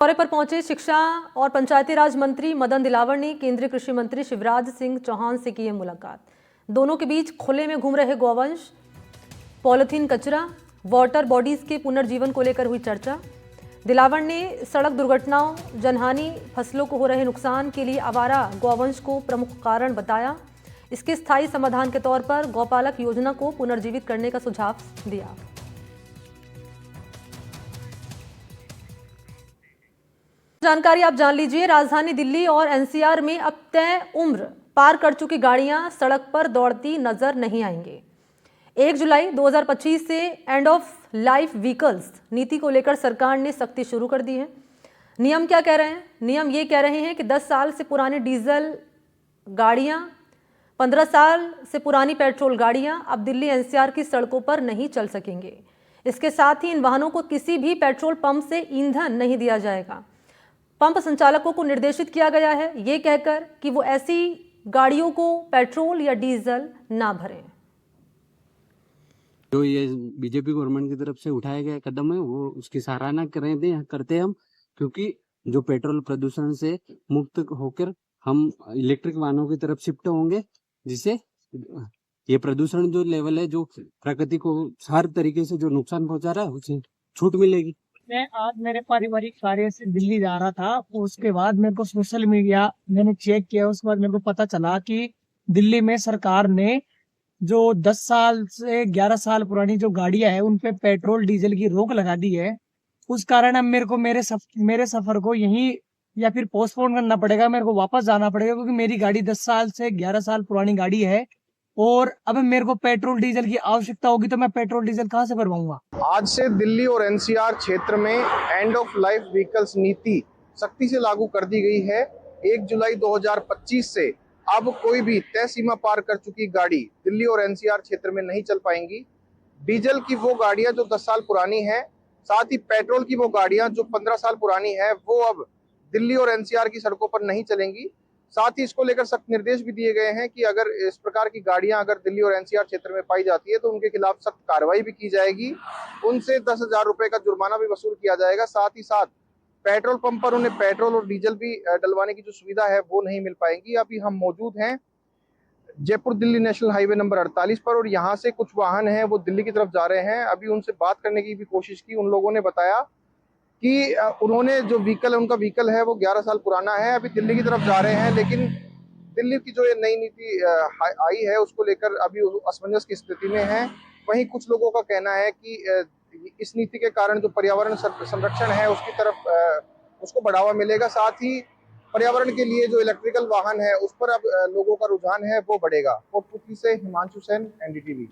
दौरे पर पहुंचे शिक्षा और पंचायती राज मंत्री मदन दिलावर ने केंद्रीय कृषि मंत्री शिवराज सिंह चौहान से की है मुलाकात। दोनों के बीच खुले में घूम रहे गौवंश, पॉलिथीन कचरा, वाटर बॉडीज के पुनर्जीवन को लेकर हुई चर्चा। दिलावर ने सड़क दुर्घटनाओं, जनहानि, फसलों को हो रहे नुकसान के लिए आवारा गौवंश को प्रमुख कारण बताया। इसके स्थायी समाधान के तौर पर गौपालक योजना को पुनर्जीवित करने का सुझाव दिया। जानकारी आप जान लीजिए। राजधानी दिल्ली और एनसीआर में अब तय उम्र पार कर चुकी गाड़ियां सड़क पर दौड़ती नजर नहीं आएंगी। 1 जुलाई 2025 से एंड ऑफ लाइफ व्हीकल्स नीति को लेकर सरकार ने सख्ती शुरू कर दी है। नियम क्या कह रहे हैं? नियम ये कह रहे हैं कि 10 साल से पुरानी डीजल गाड़ियां, 15 साल से पुरानी पेट्रोल गाड़ियां अब दिल्ली एनसीआर की सड़कों पर नहीं चल सकेंगे। इसके साथ ही इन वाहनों को किसी भी पेट्रोल पंप से ईंधन नहीं दिया जाएगा। पंप संचालकों को निर्देशित किया गया है ये कहकर कि वो ऐसी गाड़ियों को पेट्रोल या डीजल ना भरें। जो ये बीजेपी गवर्नमेंट की तरफ से उठाया गया कदम है वो उसकी सराहना करते हैं हम, क्योंकि जो पेट्रोल प्रदूषण से मुक्त होकर हम इलेक्ट्रिक वाहनों की तरफ शिफ्ट होंगे, जिससे ये प्रदूषण जो लेवल है, जो प्रकृति को हर तरीके से जो नुकसान पहुंचा रहा है, उसे छूट मिलेगी। मैं आज मेरे पारिवारिक कार्य से दिल्ली जा रहा था। उसके बाद मेरे को सोशल मीडिया मैंने चेक किया। उसके बाद मेरे को पता चला कि दिल्ली में सरकार ने जो 10 साल से 11 साल पुरानी जो गाड़ियां हैं उन पे पेट्रोल डीजल की रोक लगा दी है। उस कारण अब मेरे को मेरे सफर को यहीं या फिर पोस्टपोन करना पड़ेगा। मेरे को वापस जाना पड़ेगा क्योंकि मेरी गाड़ी 10 साल से 11 साल पुरानी गाड़ी है और अब मेरे को पेट्रोल डीजल की आवश्यकता होगी तो मैं पेट्रोल डीजल कहाँ से भरवाऊंगा। आज से दिल्ली और एनसीआर क्षेत्र में एंड ऑफ लाइफ व्हीकल्स नीति सख्ती से लागू कर दी गई है। 1 जुलाई 2025 से अब कोई भी तय सीमा पार कर चुकी गाड़ी दिल्ली और एनसीआर क्षेत्र में नहीं चल पाएंगी। डीजल की वो गाड़ियां जो 10 साल पुरानी हैं, साथ ही पेट्रोल की वो गाड़ियां जो 15 साल पुरानी है, वो अब दिल्ली और एनसीआर की सड़कों पर नहीं चलेंगी। साथ ही इसको लेकर सख्त निर्देश भी दिए गए हैं कि अगर इस प्रकार की गाड़ियां अगर दिल्ली और एनसीआर क्षेत्र में पाई जाती है तो उनके खिलाफ सख्त कार्रवाई भी की जाएगी। उनसे 10,000 रुपए का जुर्माना भी वसूल किया जाएगा। साथ ही साथ पेट्रोल पंप पर उन्हें पेट्रोल और डीजल भी डलवाने की जो सुविधा है वो नहीं मिल पाएंगी। अभी हम मौजूद हैं Jaipur Delhi national highway number 48 पर और यहाँ से कुछ वाहन हैं वो दिल्ली की तरफ जा रहे हैं। अभी उनसे बात करने की भी कोशिश की। उन लोगों ने बताया कि उन्होंने जो व्हीकल है, उनका व्हीकल है वो 11 साल पुराना है, अभी दिल्ली की तरफ जा रहे हैं, लेकिन दिल्ली की जो ये नई नीति आई है उसको लेकर अभी असमंजस की स्थिति में है। वहीं कुछ लोगों का कहना है कि इस नीति के कारण जो पर्यावरण संरक्षण है उसकी तरफ उसको बढ़ावा मिलेगा। साथ ही पर्यावरण के लिए जो इलेक्ट्रिकल वाहन है उस पर अब लोगों का रुझान है वो बढ़ेगा। कोटपुतली से हिमांशु सेन, एनडीटीवी।